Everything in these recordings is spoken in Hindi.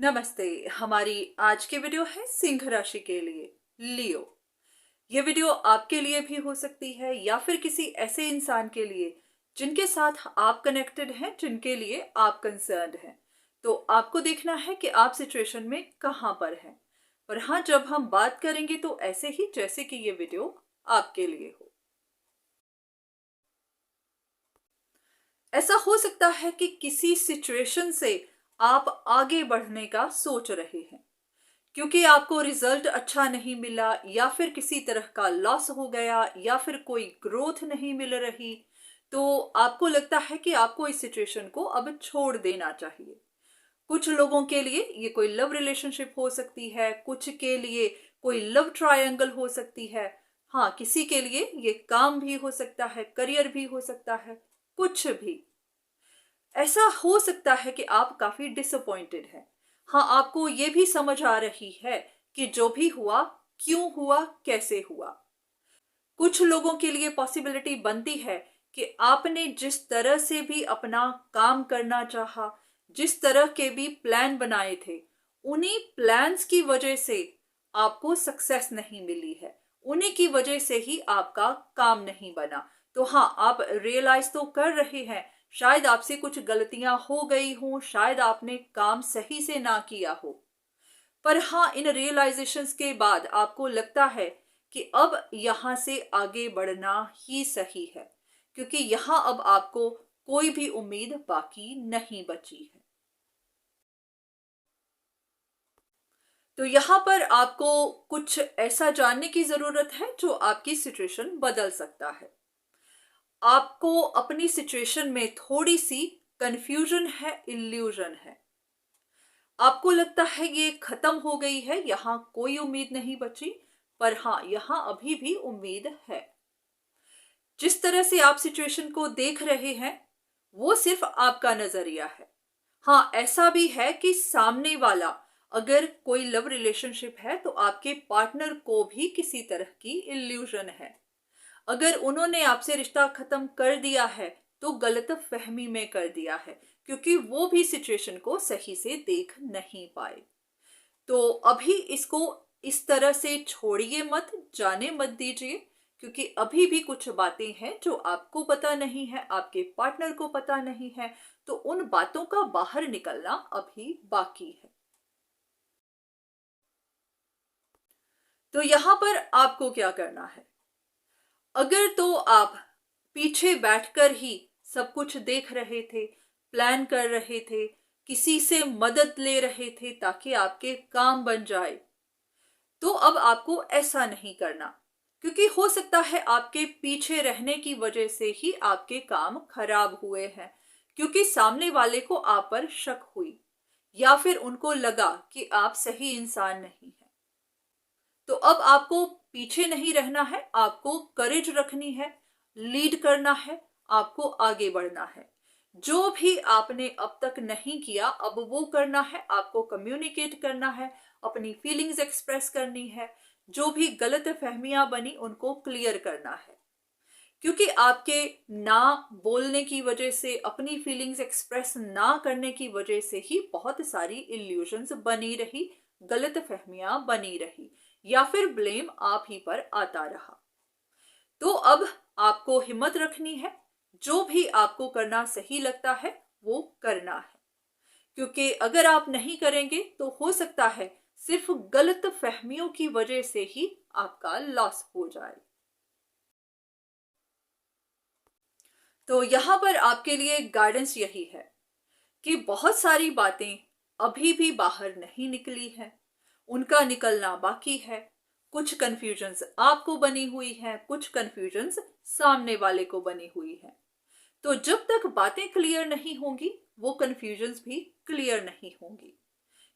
नमस्ते। हमारी आज की वीडियो है सिंह राशि के लिए, लियो। ये वीडियो आपके लिए भी हो सकती है या फिर किसी ऐसे इंसान के लिए जिनके साथ आप कनेक्टेड हैं, जिनके लिए आप कंसर्न्ड हैं। तो आपको देखना है कि आप सिचुएशन में कहां पर हैं। पर हाँ, जब हम बात करेंगे तो ऐसे ही जैसे कि ये वीडियो आपके लिए हो। ऐसा हो सकता है कि किसी सिचुएशन से आप आगे बढ़ने का सोच रहे हैं, क्योंकि आपको रिजल्ट अच्छा नहीं मिला या फिर किसी तरह का लॉस हो गया या फिर कोई ग्रोथ नहीं मिल रही। तो आपको लगता है कि आपको इस सिचुएशन को अब छोड़ देना चाहिए। कुछ लोगों के लिए ये कोई लव रिलेशनशिप हो सकती है, कुछ के लिए कोई लव ट्रायंगल हो सकती है। हाँ, किसी के लिए ये काम भी हो सकता है, करियर भी हो सकता है, कुछ भी। ऐसा हो सकता है कि आप काफी डिसअपॉइंटेड हैं। हाँ, आपको ये भी समझ आ रही है कि जो भी हुआ, क्यों हुआ, कैसे हुआ। कुछ लोगों के लिए पॉसिबिलिटी बनती है कि आपने जिस तरह से भी अपना काम करना चाहा, जिस तरह के भी प्लान बनाए थे, उन्हीं प्लान्स की वजह से आपको सक्सेस नहीं मिली है। उन्हीं की वजह से ही आपका काम नहीं बना। तो हाँ, आप रियलाइज तो कर रहे हैं, शायद आपसे कुछ गलतियां हो गई हों, शायद आपने काम सही से ना किया हो। पर हाँ, इन रियलाइजेशंस के बाद आपको लगता है कि अब यहाँ से आगे बढ़ना ही सही है, क्योंकि यहाँ अब आपको कोई भी उम्मीद बाकी नहीं बची है। तो यहाँ पर आपको कुछ ऐसा जानने की जरूरत है जो आपकी सिचुएशन बदल सकता है। आपको अपनी सिचुएशन में थोड़ी सी कंफ्यूजन है, इल्यूजन है। आपको लगता है ये खत्म हो गई है, यहाँ कोई उम्मीद नहीं बची। पर हाँ, यहाँ अभी भी उम्मीद है। जिस तरह से आप सिचुएशन को देख रहे हैं, वो सिर्फ आपका नजरिया है। हाँ, ऐसा भी है कि सामने वाला, अगर कोई लव रिलेशनशिप है तो आपके पार्टनर को भी किसी तरह की इल्यूजन है। अगर उन्होंने आपसे रिश्ता खत्म कर दिया है तो गलत फहमी में कर दिया है, क्योंकि वो भी सिचुएशन को सही से देख नहीं पाए। तो अभी इसको इस तरह से छोड़िए मत, जाने मत दीजिए, क्योंकि अभी भी कुछ बातें हैं जो आपको पता नहीं है, आपके पार्टनर को पता नहीं है। तो उन बातों का बाहर निकलना अभी बाकी है। तो यहां पर आपको क्या करना है? अगर तो आप पीछे बैठकर ही सब कुछ देख रहे थे, प्लान कर रहे थे, किसी से मदद ले रहे थे ताकि आपके काम बन जाए, तो अब आपको ऐसा नहीं करना। क्योंकि हो सकता है आपके पीछे रहने की वजह से ही आपके काम खराब हुए हैं, क्योंकि सामने वाले को आप पर शक हुई या फिर उनको लगा कि आप सही इंसान नहीं हैं। तो अब आपको पीछे नहीं रहना है, आपको करेज रखनी है, लीड करना है, आपको आगे बढ़ना है। जो भी आपने अब तक नहीं किया, अब वो करना है। आपको कम्युनिकेट करना है, अपनी फीलिंग्स एक्सप्रेस करनी है, जो भी गलत फहमियां बनी उनको क्लियर करना है। क्योंकि आपके ना बोलने की वजह से, अपनी फीलिंग्स एक्सप्रेस ना करने की वजह से ही बहुत सारी इल्यूजन्स बनी रही, गलत फहमियां बनी रही, या फिर ब्लेम आप ही पर आता रहा। तो अब आपको हिम्मत रखनी है, जो भी आपको करना सही लगता है वो करना है। क्योंकि अगर आप नहीं करेंगे तो हो सकता है सिर्फ गलत फहमियों की वजह से ही आपका लॉस हो जाए। तो यहाँ पर आपके लिए गाइडेंस यही है कि बहुत सारी बातें अभी भी बाहर नहीं निकली हैं, उनका निकलना बाकी है। कुछ कंफ्यूजन्स आपको बनी हुई हैं, कुछ कंफ्यूजन्स सामने वाले को बनी हुई हैं। तो जब तक बातें क्लियर नहीं होंगी, वो कंफ्यूजन्स भी क्लियर नहीं होंगी।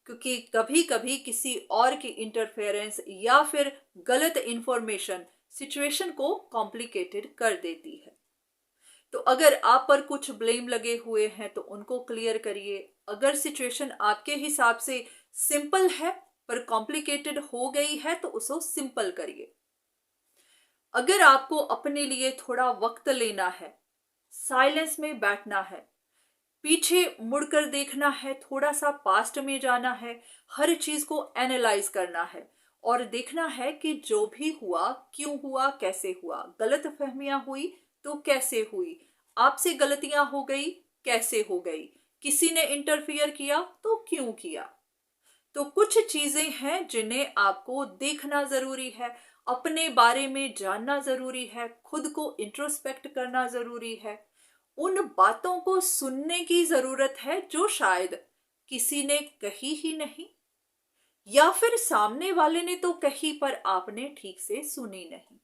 क्योंकि कभी कभी किसी और की इंटरफेरेंस या फिर गलत इंफॉर्मेशन सिचुएशन को कॉम्प्लिकेटेड कर देती है। तो अगर आप पर कुछ ब्लेम लगे हुए हैं तो उनको क्लियर करिए। अगर सिचुएशन आपके हिसाब से सिंपल है पर कॉम्प्लिकेटेड हो गई है तो उसको सिंपल करिए। अगर आपको अपने लिए थोड़ा वक्त लेना है, साइलेंस में बैठना है, पीछे मुड़कर देखना है, थोड़ा सा पास्ट में जाना है, हर चीज को एनालाइज करना है और देखना है कि जो भी हुआ क्यों हुआ, कैसे हुआ, गलत फहमियां हुई तो कैसे हुई, आपसे गलतियां हो गई कैसे हो गई, किसी ने इंटरफियर किया तो क्यों किया। तो कुछ चीजें हैं जिन्हें आपको देखना जरूरी है, अपने बारे में जानना जरूरी है, खुद को इंट्रोस्पेक्ट करना जरूरी है, उन बातों को सुनने की जरूरत है जो शायद किसी ने कही ही नहीं, या फिर सामने वाले ने तो कही पर आपने ठीक से सुनी नहीं।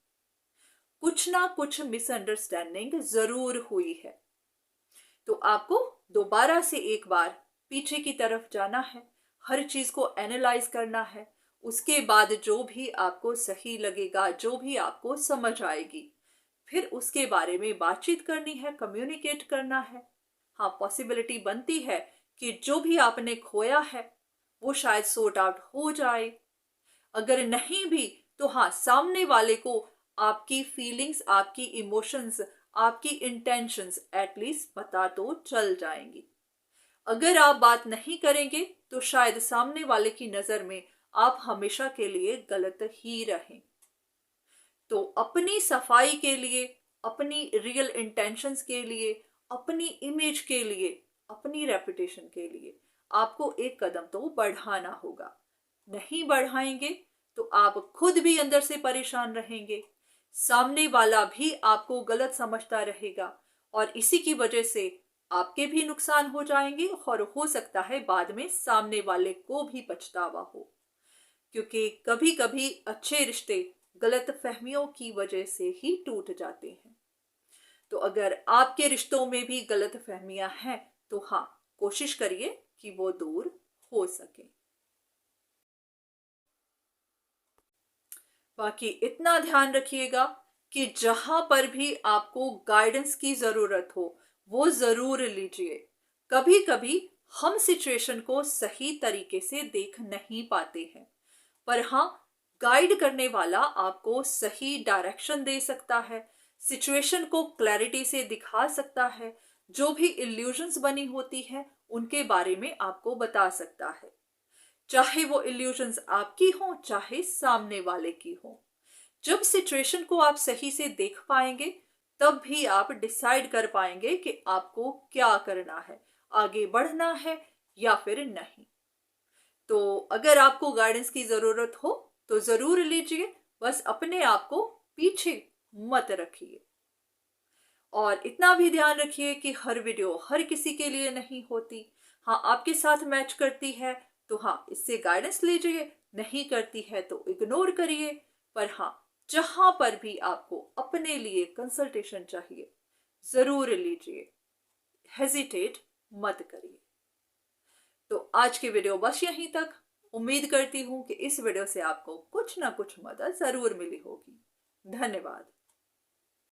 कुछ ना कुछ मिसअंडरस्टैंडिंग जरूर हुई है। तो आपको दोबारा से एक बार पीछे की तरफ जाना है, हर चीज को एनालाइज करना है, उसके बाद जो भी आपको सही लगेगा, जो भी आपको समझ आएगी, फिर उसके बारे में बातचीत करनी है, कम्युनिकेट करना है। हाँ, पॉसिबिलिटी बनती है कि जो भी आपने खोया है वो शायद सॉर्ट आउट हो जाए। अगर नहीं भी तो हाँ, सामने वाले को आपकी फीलिंग्स, आपकी इमोशंस, आपकी इंटेंशंस एटलीस्ट पता तो चल जाएंगी। अगर आप बात नहीं करेंगे तो शायद सामने वाले की नजर में आप हमेशा के लिए गलत ही रहें। तो अपनी सफाई के लिए, अपनी रियल इंटेंशंस के लिए, अपनी इमेज के लिए, अपनी रेपुटेशन के लिए आपको एक कदम तो बढ़ाना होगा। नहीं बढ़ाएंगे तो आप खुद भी अंदर से परेशान रहेंगे, सामने वाला भी आपको गलत समझता रहेगा और इसी की वजह से आपके भी नुकसान हो जाएंगे और हो सकता है बाद में सामने वाले को भी पछतावा हो। क्योंकि कभी कभी अच्छे रिश्ते गलत फहमियों की वजह से ही टूट जाते हैं। तो अगर आपके रिश्तों में भी गलत फहमियां हैं तो हाँ, कोशिश करिए कि वो दूर हो सके। बाकी इतना ध्यान रखिएगा कि जहां पर भी आपको गाइडेंस की जरूरत हो वो जरूर लीजिए। कभी कभी हम सिचुएशन को सही तरीके से देख नहीं पाते हैं, पर हाँ, गाइड करने वाला आपको सही डायरेक्शन दे सकता है, सिचुएशन को क्लैरिटी से दिखा सकता है, जो भी इल्यूजन्स बनी होती हैं उनके बारे में आपको बता सकता है, चाहे वो इल्यूजन्स आपकी हो चाहे सामने वाले की हो। जब सिचुएशन को आप सही से देख पाएंगे तब भी आप डिसाइड कर पाएंगे कि आपको क्या करना है, आगे बढ़ना है या फिर नहीं। तो अगर आपको गाइडेंस की जरूरत हो तो जरूर लीजिए, बस अपने आप को पीछे मत रखिए। और इतना भी ध्यान रखिए कि हर वीडियो हर किसी के लिए नहीं होती। हाँ, आपके साथ मैच करती है तो हाँ, इससे गाइडेंस लीजिए, नहीं करती है तो इग्नोर करिए। पर हाँ, जहां पर भी आपको अपने लिए कंसल्टेशन चाहिए जरूर लीजिए, हेजिटेट मत करिए। तो आज की वीडियो बस यहीं तक। उम्मीद करती हूँ कि इस वीडियो से आपको कुछ ना कुछ मदद जरूर मिली होगी। धन्यवाद।